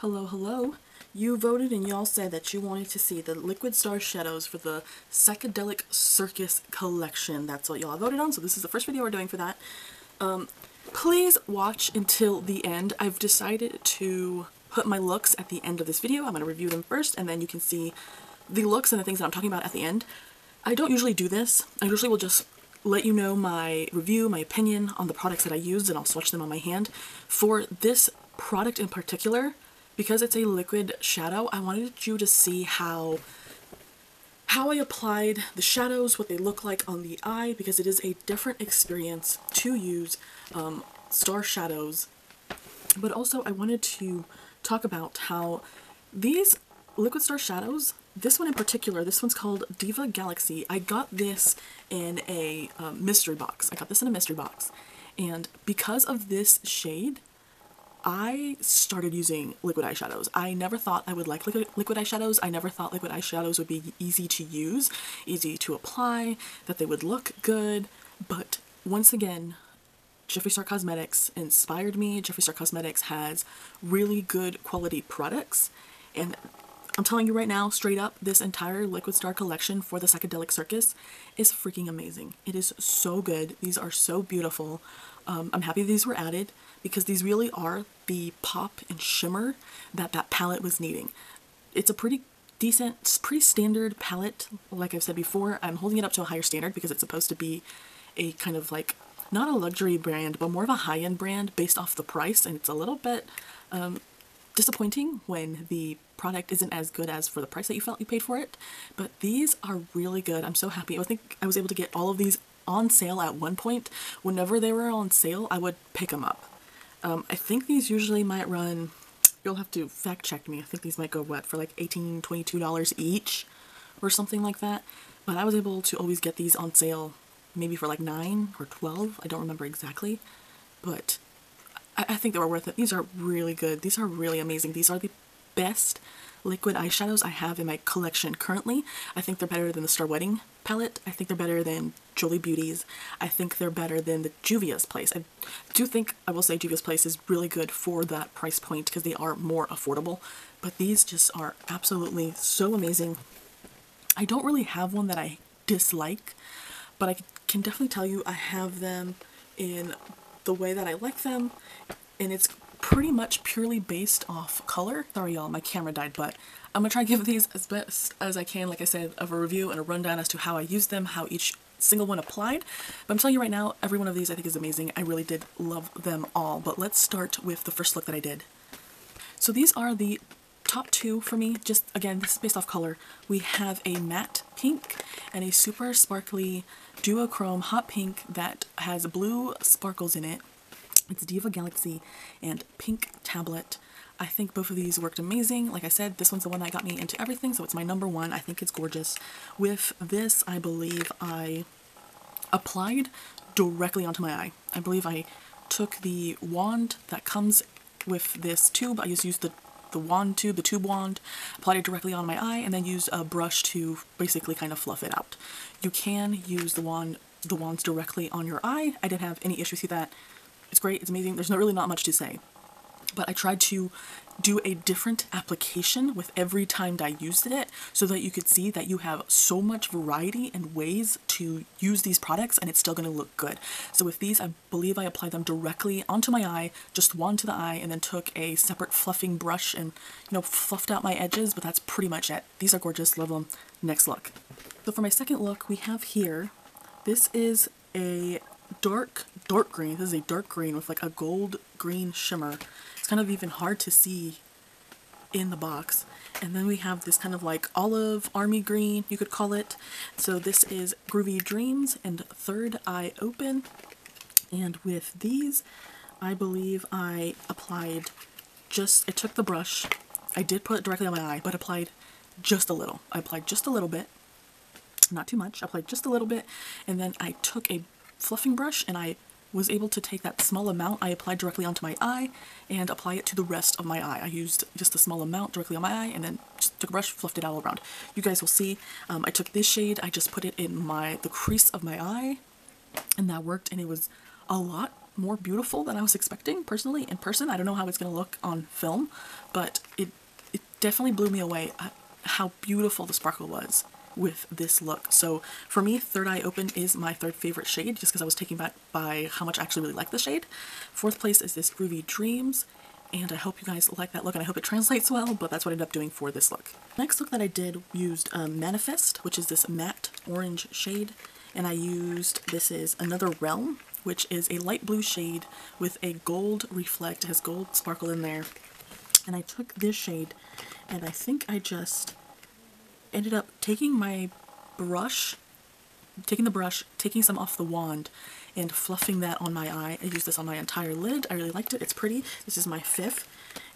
Hello, hello. You voted and y'all said that you wanted to see the Liquid Star Shadows for the Psychedelic Circus collection. That's what y'all voted on, so this is the first video we're doing for that. Please watch until the end. I've decided to put my looks at the end of this video. I'm going to review them first, and then you can see the looks and the things that I'm talking about at the end. I don't usually do this. I usually will just let you know my review, my opinion on the products that I used, and I'll swatch them on my hand. For this product in particular, because it's a liquid shadow, I wanted you to see how I applied the shadows, what they look like on the eye, because it is a different experience to use star shadows. But also I wanted to talk about how these liquid star shadows, this one in particular, this one's called Diva Galaxy. I got this in a mystery box. And because of this shade, I started using liquid eyeshadows. I never thought I would like liquid eyeshadows. I never thought liquid eyeshadows would be easy to use, easy to apply, that they would look good. But once again, Jeffree Star Cosmetics inspired me. Jeffree Star Cosmetics has really good quality products. And I'm telling you right now, straight up, this entire Liquid Star collection for the Psychedelic Circus is freaking amazing. It is so good. These are so beautiful. I'm happy these were added because these really are the pop and shimmer that that palette was needing. It's a pretty decent, pretty standard palette. Like I've said before, I'm holding it up to a higher standard because it's supposed to be a kind of like, not a luxury brand, but more of a high-end brand based off the price, and it's a little bit disappointing when the product isn't as good as for the price that you felt you paid for it. But these are really good. I'm so happy. I think I was able to get all of these on sale at one point. Whenever they were on sale, I would pick them up. I think these usually might run, you'll have to fact check me, I think these might go, what, for like $18, $22 each or something like that. But I was able to always get these on sale maybe for like $9 or $12, I don't remember exactly. But I think they were worth it. These are really good. These are really amazing. These are the best liquid eyeshadows I have in my collection currently. I think they're better than the Star Wedding palette. I think they're better than Jolie Beauty's. I think they're better than the Juvia's Place. I do think, I will say, Juvia's Place is really good for that price point because they are more affordable. But these just are absolutely so amazing. I don't really have one that I dislike, but I can definitely tell you I have them in the way that I like them, and it's pretty much purely based off color. Sorry y'all, my camera died, but I'm gonna try and give these as best as I can, like I said, of a review and a rundown as to how I used them, how each single one applied. But I'm telling you right now, every one of these I think is amazing. I really did love them all. But let's start with the first look that I did. So these are the top two for me. Just again, this is based off color. We have a matte pink and a super sparkly duochrome hot pink that has blue sparkles in it. It's Diva Galaxy and Pink Tablet. I think both of these worked amazing. Like I said, this one's the one that got me into everything, so it's my number one. I think it's gorgeous. With this, I believe I applied directly onto my eye. I believe I took the wand that comes with this tube. I just used the wand tube, the tube wand, applied it directly on my eye, and then used a brush to basically kind of fluff it out. You can use the wands directly on your eye. I didn't have any issues with that. It's great, it's amazing. There's really not much to say. But I tried to do a different application with every time that I used it so that you could see that you have so much variety and ways to use these products and it's still going to look good. So with these, I believe I applied them directly onto my eye, just wand to the eye, and then took a separate fluffing brush and, you know, fluffed out my edges, but that's pretty much it. These are gorgeous, love them. Next look. So for my second look, we have here, this is a dark green. This is a dark green with like a gold green shimmer. It's kind of even hard to see in the box. And then we have this kind of like olive army green, you could call it. So this is Groovy Dreams and Third Eye Open. And with these, I believe I applied I took the brush, I did put it directly on my eye, but applied just a little. I applied just a little bit, not too much, I applied just a little bit, and then I took a fluffing brush and I was able to take that small amount I applied directly onto my eye and apply it to the rest of my eye. I used just a small amount directly on my eye and then just took a brush, fluffed it all around. You guys will see. I took this shade, I just put it in the crease of my eye, and that worked, and it was a lot more beautiful than I was expecting, personally, in person. I don't know how it's going to look on film, but it definitely blew me away at how beautiful the sparkle was with this look. So for me, Third Eye Open is my third favorite shade, just because I was taken back by how much I actually really like the shade. Fourth place is this Groovy Dreams, and I hope you guys like that look, and I hope it translates well, but that's what I ended up doing for this look. Next look that I did used Manifest, which is this matte orange shade, and I used, this is Another Realm, which is a light blue shade with a gold reflect. It has gold sparkle in there. And I took this shade, and I think I just ended up taking my brush, taking some off the wand, and fluffing that on my eye. I used this on my entire lid. I really liked it. It's pretty. This is my fifth.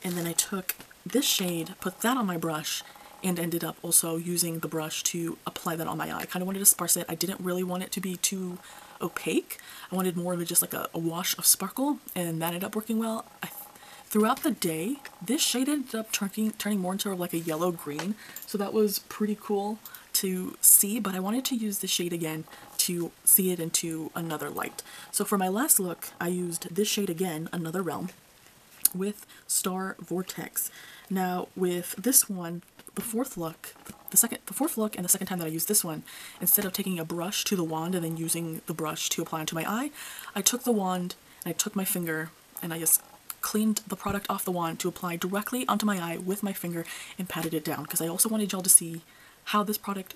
And then I took this shade, put that on my brush, and ended up also using the brush to apply that on my eye. I kind of wanted to sparse it. I didn't really want it to be too opaque. I wanted more of it just like a wash of sparkle, and that ended up working well. Throughout the day, this shade ended up turning more into like a yellow-green, so that was pretty cool to see, but I wanted to use the shade again to see it into another light. So for my last look, I used this shade again, Another Realm, with Star Vortex. Now with this one, the fourth look and the second time that I used this one, instead of taking a brush to the wand and then using the brush to apply onto my eye, I took the wand and I took my finger and I just cleaned the product off the wand to apply directly onto my eye with my finger and patted it down, because I also wanted y'all to see how this product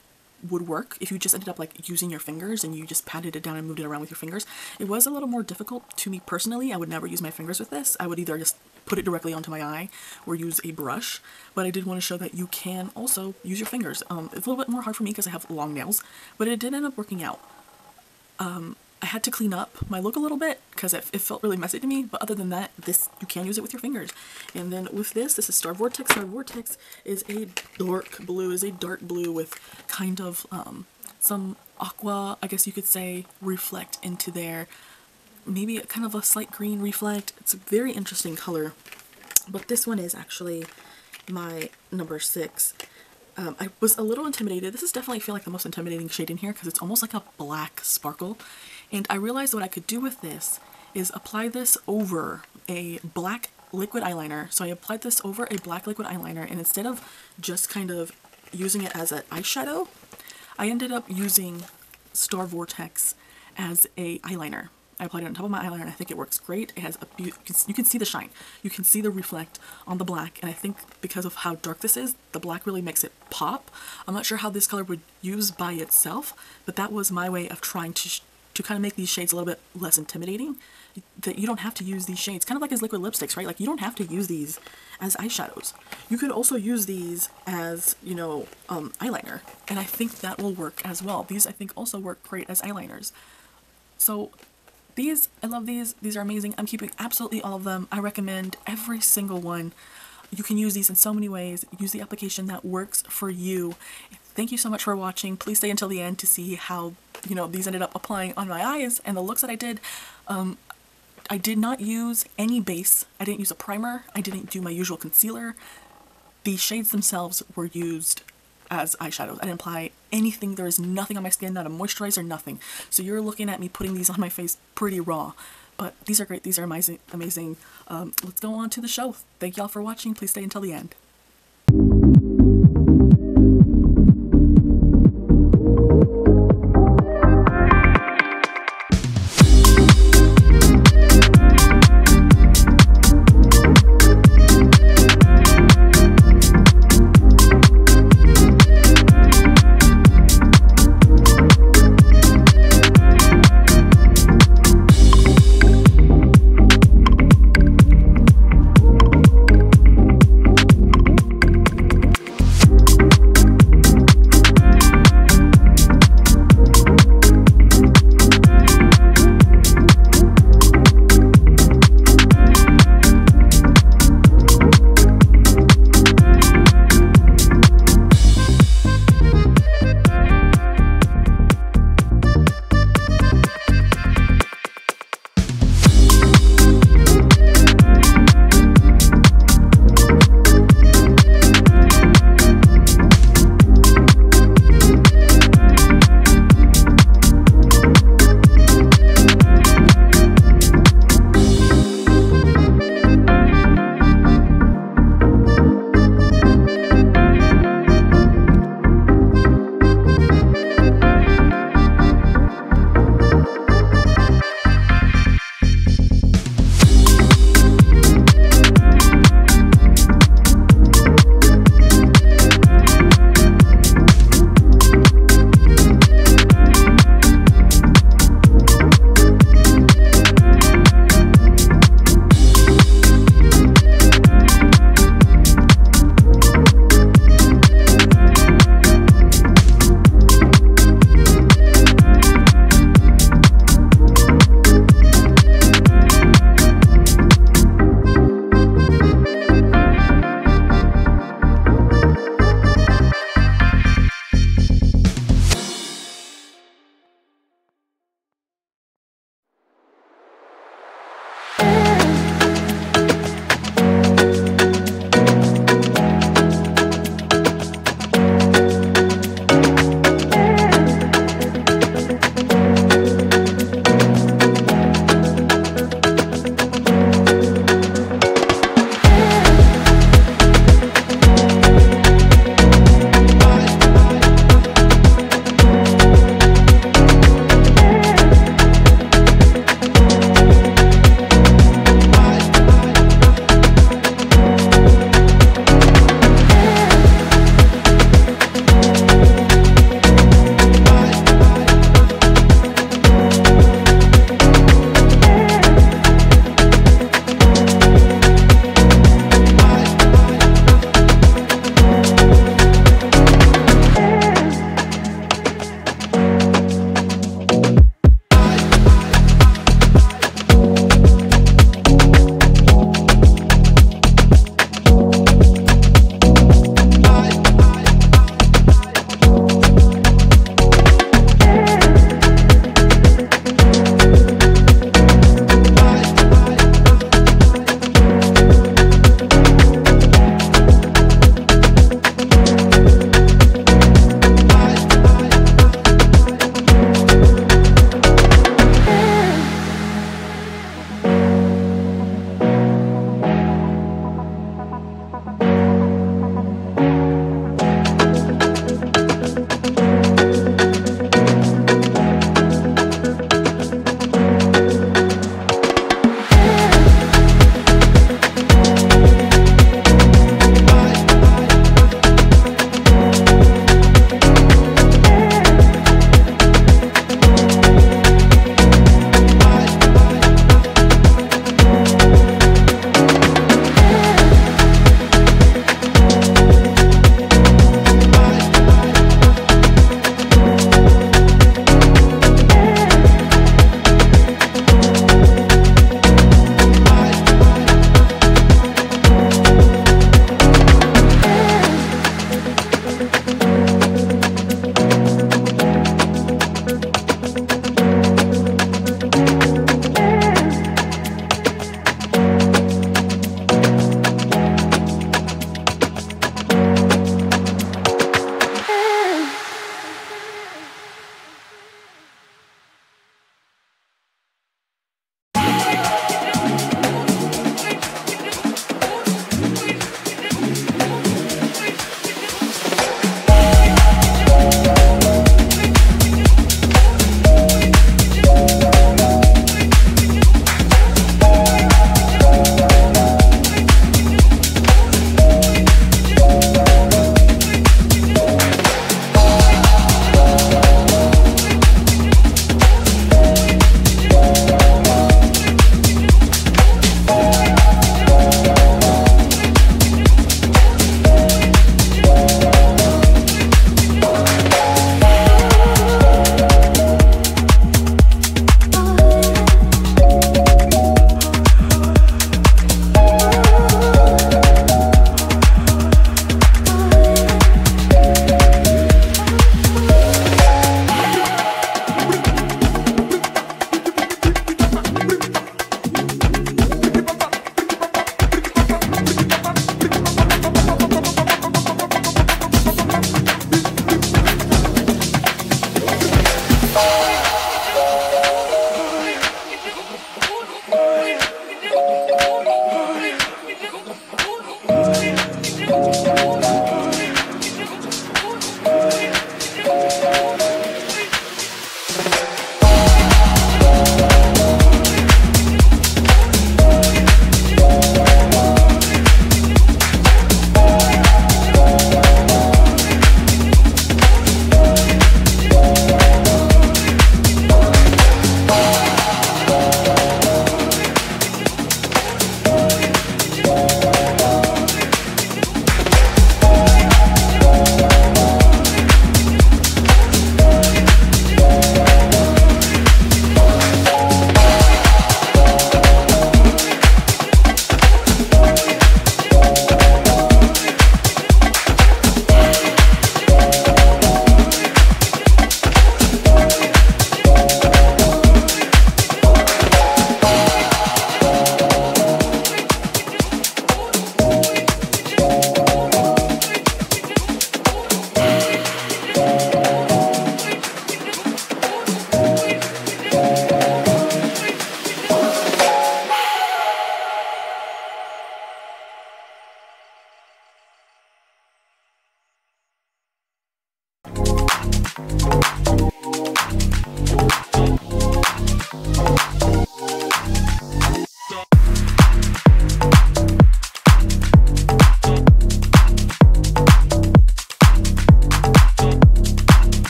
would work if you just ended up like using your fingers and you just patted it down and moved it around with your fingers. It was a little more difficult to me personally. I would never use my fingers with this. I would either just put it directly onto my eye or use a brush, but I did want to show that you can also use your fingers. It's a little bit more hard for me because I have long nails, but it did end up working out. I had to clean up my look a little bit because it felt really messy to me, but other than that, you can use it with your fingers. And then with this is Star Vortex. Star Vortex is a dark blue with kind of some aqua, I guess you could say, reflect into there. Maybe kind of a slight green reflect. It's a very interesting color, but this one is actually my number 6. I was a little intimidated. This is definitely, I feel like, the most intimidating shade in here because it's almost like a black sparkle. And I realized what I could do with this is apply this over a black liquid eyeliner. So I applied this over a black liquid eyeliner, and instead of just kind of using it as an eyeshadow, I ended up using Star Vortex as a eyeliner. I applied it on top of my eyeliner, and I think it works great. It has you can see the shine. You can see the reflect on the black, and I think because of how dark this is, the black really makes it pop. I'm not sure how this color would use by itself, but that was my way of trying to kind of make these shades a little bit less intimidating. That you don't have to use these shades, kind of like as liquid lipsticks, right? Like, you don't have to use these as eyeshadows. You could also use these as, you know, eyeliner, and I think that will work as well. These, I think, also work great as eyeliners. So these, I love these. These are amazing. I'm keeping absolutely all of them. I recommend every single one. You can use these in so many ways. Use the application that works for you. Thank you so much for watching. Please stay until the end to see how, you know, these ended up applying on my eyes and the looks that I did. I did not use any base. I didn't use a primer. I didn't do my usual concealer. The shades themselves were used as eyeshadows. I didn't apply anything. There is nothing on my skin, not a moisturizer, nothing. So you're looking at me putting these on my face pretty raw. But these are great. These are amazing. Let's go on to the show. Thank y'all for watching. Please stay until the end.